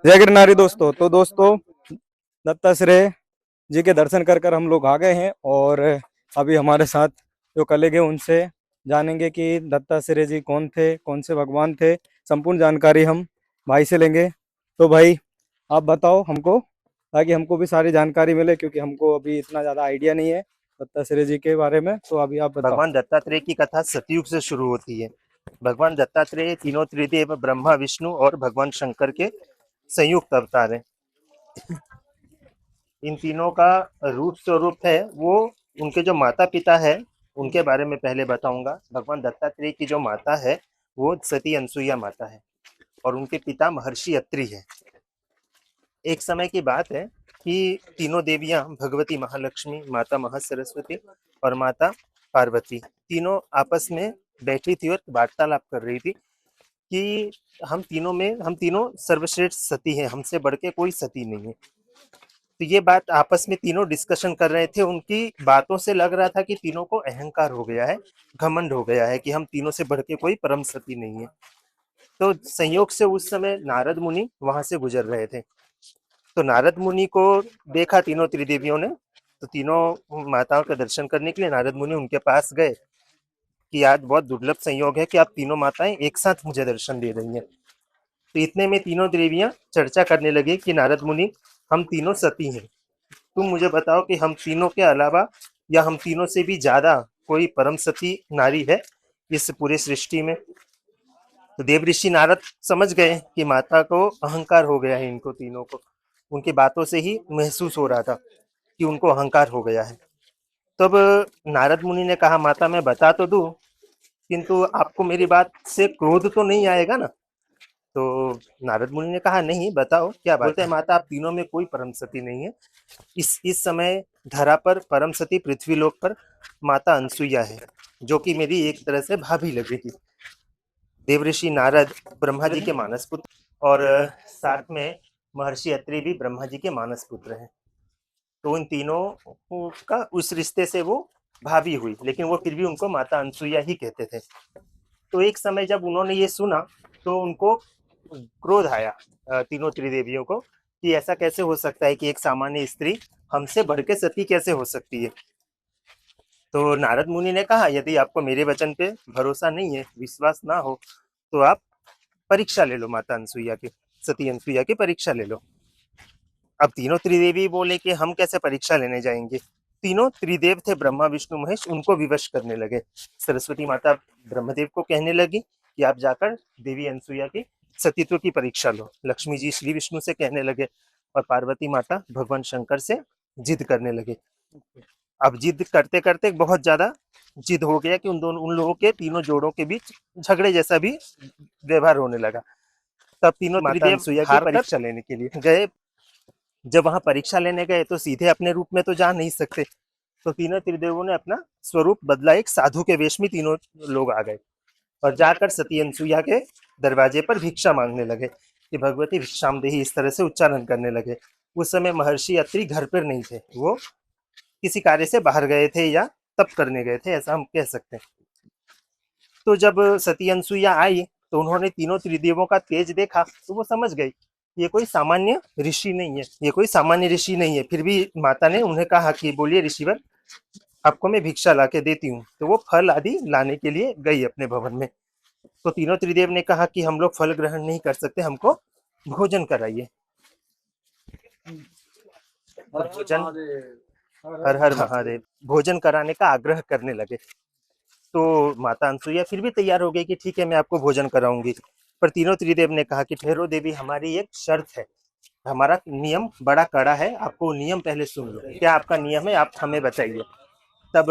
जय गिरनारी दोस्तों। तो दोस्तों, दत्तात्रेय जी के दर्शन कर कर हम लोग आ गए हैं और अभी हमारे साथ जो कलीग हैं उनसे जानेंगे कि दत्तात्रेय जी कौन थे, कौन से भगवान थे। संपूर्ण जानकारी हम भाई से लेंगे। तो भाई, आप बताओ हमको, ताकि हमको भी सारी जानकारी मिले, क्योंकि हमको अभी इतना ज़्यादा आइडिया नहीं है दत्तात्रेय जी के बारे में। तो अभी आप बताओ। भगवान दत्तात्रेय की कथा सतयुग से शुरू होती है। भगवान दत्तात्रेय तीनों त्रिदेव ब्रह्मा विष्णु और भगवान शंकर के संयुक्त अवतार हैं। इन तीनों का रूप स्वरूप है वो, उनके जो माता पिता है उनके बारे में पहले बताऊंगा। भगवान दत्तात्रेय की जो माता है वो सती अनसुईया माता है और उनके पिता महर्षि अत्रि है। एक समय की बात है कि तीनों देवियां भगवती महालक्ष्मी, माता महासरस्वती और माता पार्वती तीनों आपस में बैठी थी और वार्तालाप कर रही थी कि हम तीनों सर्वश्रेष्ठ सती हैं, हमसे बढ़ के कोई सती नहीं है। तो ये बात आपस में तीनों डिस्कशन कर रहे थे। उनकी बातों से लग रहा था कि तीनों को अहंकार हो गया है, घमंड हो गया है कि हम तीनों से बढ़ के कोई परम सती नहीं है। तो संयोग से उस समय नारद मुनि वहां से गुजर रहे थे। तो नारद मुनि को देखा तीनों त्रिदेवियों ने, तो तीनों माताओं के दर्शन करने के लिए नारद मुनि उनके पास गए कि आज बहुत दुर्लभ संयोग है कि आप तीनों माताएं एक साथ मुझे दर्शन दे रही हैं। तो इतने में तीनों देवियां चर्चा करने लगी कि नारद मुनि, हम तीनों सती हैं, तुम मुझे बताओ कि हम तीनों के अलावा या हम तीनों से भी ज्यादा कोई परम सती नारी है इस पूरे सृष्टि में। तो देव ऋषि नारद समझ गए कि माता को अहंकार हो गया है, इनको तीनों को उनकी बातों से ही महसूस हो रहा था कि उनको अहंकार हो गया है। तब नारद मुनि ने कहा, माता मैं बता तो दूं, किंतु आपको मेरी बात से क्रोध तो नहीं आएगा ना? तो नारद मुनि ने कहा, नहीं बताओ क्या बात। बोलते हैं, माता आप तीनों में कोई परम सती नहीं है। इस समय धरा पर परम सती पृथ्वी लोक पर माता अनसुईया है, जो कि मेरी एक तरह से भाभी लगेगी। देवऋषि नारद ब्रह्मा जी के मानस पुत्र और साथ में महर्षि अत्रि भी ब्रह्मा जी के मानस पुत्र हैं। तो उन तीनों का उस रिश्ते से वो भाभी हुई, लेकिन वो फिर भी उनको माता अनसुईया ही कहते थे। तो एक समय जब उन्होंने ये सुना तो उनको क्रोध आया, तीनों त्रिदेवियों को, कि ऐसा कैसे हो सकता है कि एक सामान्य स्त्री हमसे बढ़ के सती कैसे हो सकती है। तो नारद मुनि ने कहा, यदि आपको मेरे वचन पे भरोसा नहीं है, विश्वास ना हो, तो आप परीक्षा ले लो माता अनसुईया की, सती अनसुईया की परीक्षा ले लो। अब तीनों त्रिदेवी बोले कि हम कैसे परीक्षा लेने जाएंगे। तीनों त्रिदेव थे ब्रह्मा विष्णु महेश, उनको विवश करने लगे। सरस्वती माता ब्रह्मदेव को कहने लगी कि आप जाकर देवी अनसुईया की सतीत्व की परीक्षा लो। लक्ष्मी जी श्री विष्णु से कहने लगे और पार्वती माता भगवान शंकर से जिद करने लगे। अब जिद करते करते बहुत ज्यादा जिद हो गया कि उन लोगों के तीनों जोड़ों के बीच झगड़े जैसा भी व्यवहार होने लगा। तब तीनों माता अनसुईया की परीक्षा लेने के लिए गए। जब वहां परीक्षा लेने गए तो सीधे अपने रूप में तो जा नहीं सकते, तो तीनों त्रिदेवों ने अपना स्वरूप बदला, एक साधु के वेश में तीनों लोग आ गए और जाकर सती अनसुईया के दरवाजे पर भिक्षा मांगने लगे कि भगवती भिक्षाम देही, इस तरह से उच्चारण करने लगे। उस समय महर्षि अत्रि घर पर नहीं थे, वो किसी कार्य से बाहर गए थे या तप करने गए थे, ऐसा हम कह सकते हैं। तो जब सती अनसुईया आई तो उन्होंने तीनों त्रिदेवों का तेज देखा तो वो समझ गई ये कोई सामान्य ऋषि नहीं है, ये कोई सामान्य ऋषि नहीं है। फिर भी माता ने उन्हें कहा कि बोलिए ऋषिवर, आपको मैं भिक्षा ला के देती हूँ। तो वो फल आदि लाने के लिए गई अपने भवन में। तो तीनों त्रिदेव ने कहा कि हम लोग फल ग्रहण नहीं कर सकते, हमको भोजन कराइए। भोजन, हर हर महादेव, भोजन कराने का आग्रह करने लगे। तो माता अनसुईया फिर भी तैयार हो गई कि ठीक है मैं आपको भोजन कराऊंगी। पर तीनों त्रिदेव ने कहा कि ठहरो देवी, हमारी एक शर्त है, हमारा नियम बड़ा कड़ा है, आपको नियम पहले सुन लो, क्या आपका नियम है आप हमें बताइए। तब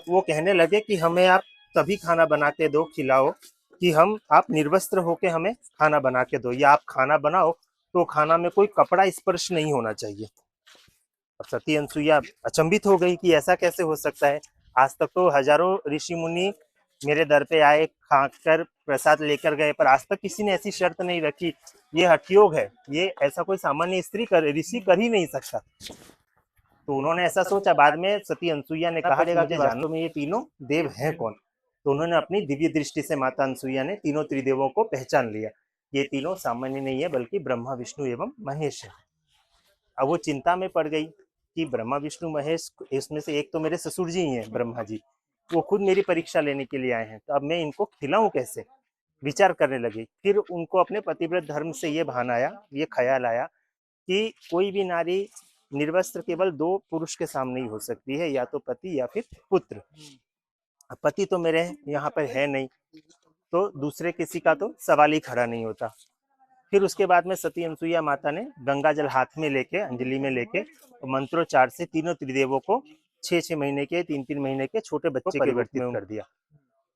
वो कहने लगे कि हमें आप तभी खाना बना के दो, खिलाओ, कि हम आप निर्वस्त्र होके हमें खाना बना के दो, या आप खाना बनाओ तो खाना में कोई कपड़ा स्पर्श नहीं होना चाहिए। अब सती अनसुईया अचंभित हो गई कि ऐसा कैसे हो सकता है। आज तक तो हजारों ऋषि मुनि मेरे दर पे आए, खाकर प्रसाद लेकर गए, पर आज तक किसी ने ऐसी शर्त नहीं रखी। ये हठयोग है, ये ऐसा कोई सामान्य स्त्री कर ऋषि कर ही नहीं सकता। तो उन्होंने ऐसा सोचा। बाद में सती अनसुईया ने कहा कि मुझे वास्तव में ये तीनों देव हैं कौन। तो उन्होंने अपनी दिव्य दृष्टि से माता अनसुईया ने तीनों त्रिदेवों को पहचान लिया ये तीनों सामान्य नहीं है बल्कि ब्रह्मा विष्णु एवं महेश है। अब वो चिंता में पड़ गई कि ब्रह्मा विष्णु महेश, इसमें से एक तो मेरे ससुर जी ही हैं ब्रह्मा जी, वो खुद मेरी परीक्षा लेने के लिए आए हैं, तो अब मैं इनको खिलाऊं कैसे, विचार करने लगी। फिर उनको अपने पतिव्रत धर्म से ये भान आया, ये ख्याल आया कि कोई भी नारी निर्वस्त्र केवल दो पुरुष के सामने ही हो सकती है, या तो पति या फिर पुत्र। अब पति तो मेरे यहाँ पर है नहीं, तो दूसरे किसी का तो सवाल ही खड़ा नहीं होता। फिर उसके बाद में सती अनसुईया माता ने गंगा जल हाथ में लेके, अंजलि में लेके, मंत्रोच्चार से तीनों त्रिदेवों को 6-6 महीने के, 3-3 महीने के छोटे बच्चे के रूप में कर दिया,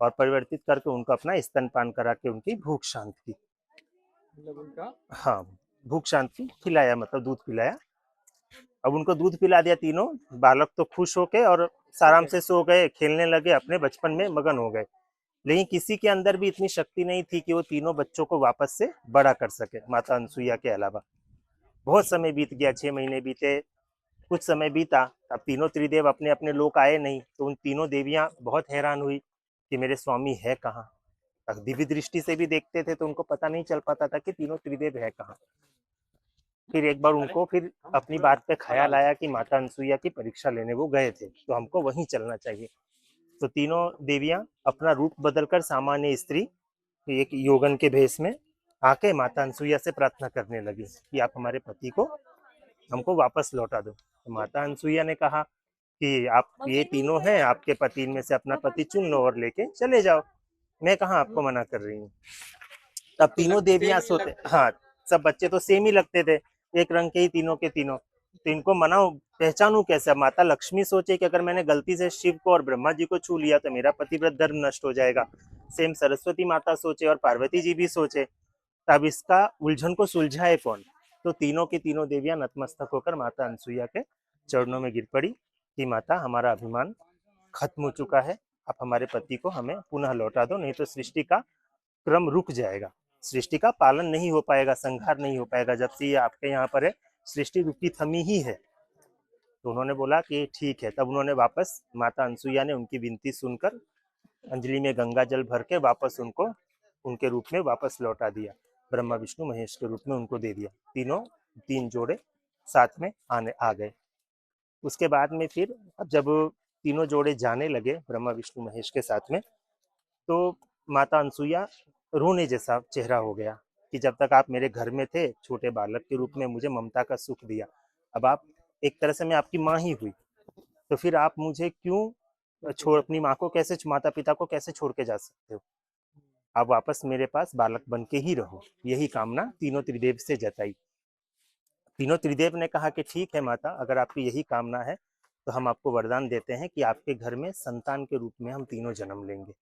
और परिवर्तित करके उनको अपना स्तनपान करा के उनकी भूख शांत की। मतलब उनका, हाँ, भूख शांत की, खिलाया, मतलब दूध पिलाया। अब उनको दूध पिला दिया, तीनों बालक तो खुश होके और आराम से सो गए, खेलने लगे, अपने बचपन में मगन हो गए। लेकिन किसी के अंदर भी इतनी शक्ति नहीं थी कि वो तीनों बच्चों को वापस से बड़ा कर सके, माता अनसुईया के अलावा। बहुत समय बीत गया, 6 महीने बीते, कुछ समय बीता, अब तीनों त्रिदेव अपने अपने लोक आए नहीं, तो उन तीनों देवियां बहुत हैरान हुई कि मेरे स्वामी है कहाँ। दिव्य दृष्टि से भी देखते थे तो उनको पता नहीं चल पाता था कि तीनों त्रिदेव है कहाँ। फिर एक बार उनको फिर अपनी बात पे ख्याल आया कि माता अनसुईया की परीक्षा लेने वो गए थे, तो हमको वहीं चलना चाहिए। तो तीनों देवियां अपना रूप बदलकर सामान्य स्त्री, एक योगन के भेष में आके माता अनसुईया से प्रार्थना करने लगी कि आप हमारे पति को हमको वापस लौटा दो। तो माता अनसुईया ने कहा कि आप ये तीनों हैं, आपके पति में से अपना पति चुन लो और लेके चले जाओ, मैं कहाँ आपको मना कर रही हूँ। तब तीनों देवियां सोते, हाँ, सब बच्चे तो सेम ही लगते थे, एक रंग के ही तीनों के तीनों, तो इनको मनाओ, पहचानू कैसे। माता लक्ष्मी सोचे कि अगर मैंने गलती से शिव को और ब्रह्मा जी को छू लिया तो मेरा पतिव्रत धर्म नष्ट हो जाएगा। सेम सरस्वती माता सोचे और पार्वती जी भी सोचे, तब इसका उलझन को सुलझाए कौन। तो तीनों की तीनों देवियां नतमस्तक होकर माता अनसुईया के चरणों में गिर पड़ी कि माता, हमारा अभिमान खत्म हो चुका है, आप हमारे पति को हमें पुनः लौटा दो, नहीं तो सृष्टि का क्रम रुक जाएगा, सृष्टि का पालन नहीं हो पाएगा, संहार नहीं हो पाएगा। जब से ये आपके यहाँ पर है, सृष्टि रुकी थमी ही है। तो उन्होंने बोला कि ठीक है। तब उन्होंने वापस, माता अनसुईया ने उनकी विनती सुनकर अंजलि में गंगा जल भर के वापस उनको उनके रूप में वापस लौटा दिया, ब्रह्मा विष्णु महेश के रूप में उनको दे दिया। तीनों, 3 जोड़े साथ में आने आ गए। उसके बाद में फिर अब जब तीनों जोड़े जाने लगे ब्रह्मा विष्णु महेश के साथ में, तो माता अनसुईया रोने जैसा चेहरा हो गया कि जब तक आप मेरे घर में थे, छोटे बालक के रूप में मुझे ममता का सुख दिया, अब आप, एक तरह से मैं आपकी माँ ही हुई, तो फिर आप मुझे क्यों छोड़, अपनी माँ को कैसे, माता पिता को कैसे छोड़ के जा सकते हो। आप वापस मेरे पास बालक बन के ही रहो, यही कामना तीनों त्रिदेव से जताई। तीनों त्रिदेव ने कहा कि ठीक है माता, अगर आपकी यही कामना है तो हम आपको वरदान देते हैं कि आपके घर में संतान के रूप में हम तीनों जन्म लेंगे।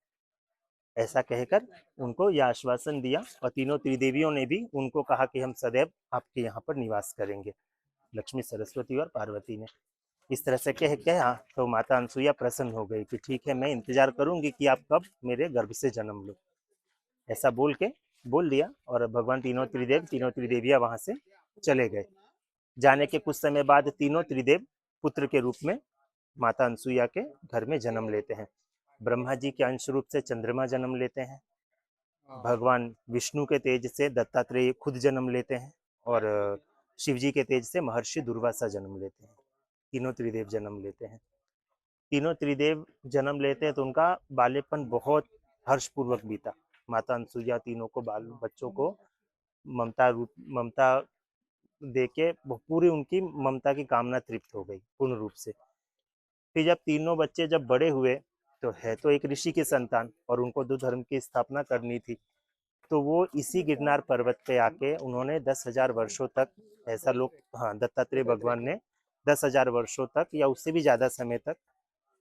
ऐसा कहकर उनको यह आश्वासन दिया, और तीनों त्रिदेवियों ने भी उनको कहा कि हम सदैव आपके यहाँ पर निवास करेंगे, लक्ष्मी, सरस्वती और पार्वती ने। इस तरह से कहा तो माता अनसुईया प्रसन्न हो गई कि ठीक है, मैं इंतजार करूंगी कि आप कब मेरे गर्भ से जन्म लो। ऐसा बोल दिया, और भगवान तीनों त्रिदेव, तीनों त्रिदेवियां वहां से चले गए। जाने के कुछ समय बाद तीनों त्रिदेव पुत्र के रूप में माता अनसुईया के घर में जन्म लेते हैं। ब्रह्मा जी के अंश रूप से चंद्रमा जन्म लेते हैं, भगवान विष्णु के तेज से दत्तात्रेय खुद जन्म लेते हैं, और शिव जी के तेज से महर्षि दुर्वासा जन्म लेते हैं। तीनों त्रिदेव जन्म लेते हैं। तीनों त्रिदेव जन्म लेते हैं तो उनका बाल्यपन बहुत हर्षपूर्वक बीता। माता अनसुईया तीनों को, बाल बच्चों को ममता दे के पूरी उनकी ममता की कामना तृप्त हो गई पूर्ण रूप से। फिर जब तीनों बच्चे जब बड़े हुए, तो है तो एक ऋषि की संतान, और उनको दो धर्म की स्थापना करनी थी, तो वो इसी गिरनार पर्वत पे आके उन्होंने 10,000 वर्षों तक, ऐसा लोग, हाँ, दत्तात्रेय भगवान ने 10,000 वर्षों तक या उससे भी ज्यादा समय तक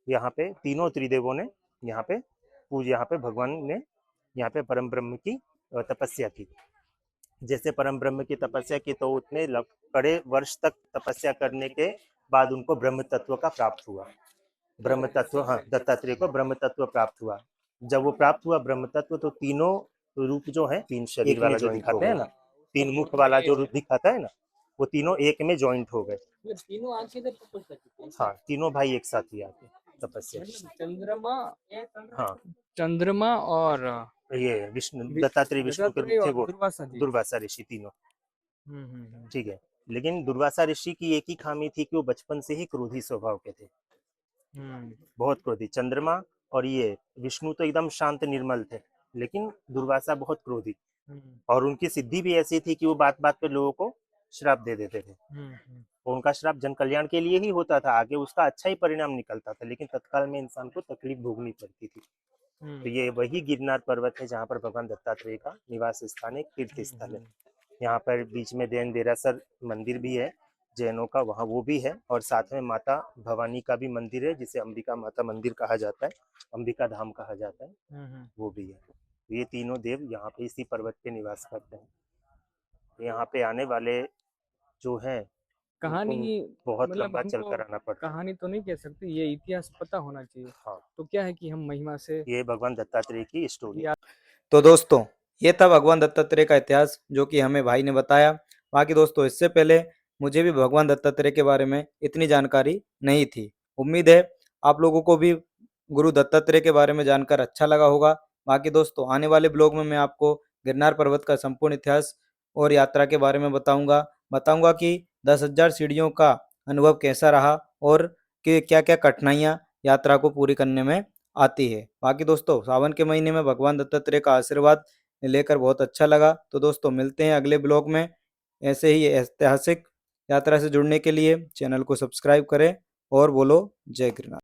यहाँ पे तीनों त्रिदेवों ने यहाँ पे भगवान ने यहाँ पे परम ब्रह्म की तपस्या की। जैसे परम ब्रह्म की तपस्या की, तो उतने कड़े वर्ष तक तपस्या करने के बाद उनको ब्रह्म तत्व का प्राप्त हुआ। ब्रह्म तत्व, हाँ, दत्तात्रेय को ब्रह्म तत्व प्राप्त हुआ। जब वो प्राप्त हुआ ब्रह्म तत्व, तो तीनों रूप जो है, 3 शरीर वाला जो दिखाते हैं ना, 3 मुख वाला जो रूप दिखाता है ना, वो तीनों एक में ज्वाइंट हो गए। तीनों आके, हाँ, तीनों भाई एक साथ ही आते। तपस्या। मतलब चंद्रमा, हाँ, चंद्रमा और ये विष्णु वि- दत्तात्रेय विष्णु के दत्तात्रेय रूप थे और वो, दुर्वासा जी। दुर्वासा ऋषि तीनों। हम्म। ठीक है। लेकिन दुर्वासा ऋषि की एक ही खामी थी कि वो बचपन से ही क्रोधी स्वभाव के थे, हम्म। बहुत क्रोधी। चंद्रमा और ये विष्णु तो एकदम शांत निर्मल थे, लेकिन दुर्वासा बहुत क्रोधी। हम्म। और उनकी सिद्धि भी ऐसी थी कि वो बात बात पे लोगों को श्राप दे देते थे। और उनका श्राप जन कल्याण के लिए ही होता था, आगे उसका अच्छा ही परिणाम निकलता था, लेकिन तत्काल में इंसान को तकलीफ भोगनी पड़ती थी। तो ये वही गिरनार पर्वत है जहाँ पर भगवान दत्तात्रेय का निवास स्थान, एक तीर्थ स्थल है। यहाँ पर बीच में जैन देरासर मंदिर भी है जैनों का, वहाँ वो भी है। और साथ में माता भवानी का भी मंदिर है, जिसे अंबिका माता मंदिर कहा जाता है, अंबिका धाम कहा जाता है, वो भी है। ये तीनों देव यहाँ पे इसी पर्वत पे निवास करते हैं। यहाँ पे आने वाले जो हैं कहानी, उनको बहुत मतलब लंबा चल हमको कर आना पड़ता है। कहानी तो नहीं कह सकते, ये इतिहास पता होना चाहिए। हाँ, तो क्या है कि हम महिमा से ये भगवान दत्तात्रेय की स्टोरी। या तो दोस्तों ये था भगवान दत्तात्रेय का इतिहास जो कि हमें भाई ने बताया। बाकी दोस्तों इससे पहले मुझे भी भगवान दत्तात्रेय के बारे में इतनी जानकारी नहीं थी। उम्मीद है आप लोगों को भी गुरु दत्तात्रेय के बारे में जानकर अच्छा लगा होगा। बाकी दोस्तों आने वाले ब्लॉग में मैं आपको गिरनार पर्वत का संपूर्ण इतिहास और यात्रा के बारे में बताऊंगा कि 10,000 सीढ़ियों का अनुभव कैसा रहा और कि क्या-क्या कठिनाइयां यात्रा को पूरी करने में आती है। बाकी दोस्तों सावन के महीने में भगवान दत्तात्रेय का आशीर्वाद लेकर बहुत अच्छा लगा। तो दोस्तों मिलते हैं अगले ब्लॉग में। ऐसे ही ऐतिहासिक यात्रा से जुड़ने के लिए चैनल को सब्सक्राइब करें और बोलो जय गिरनार।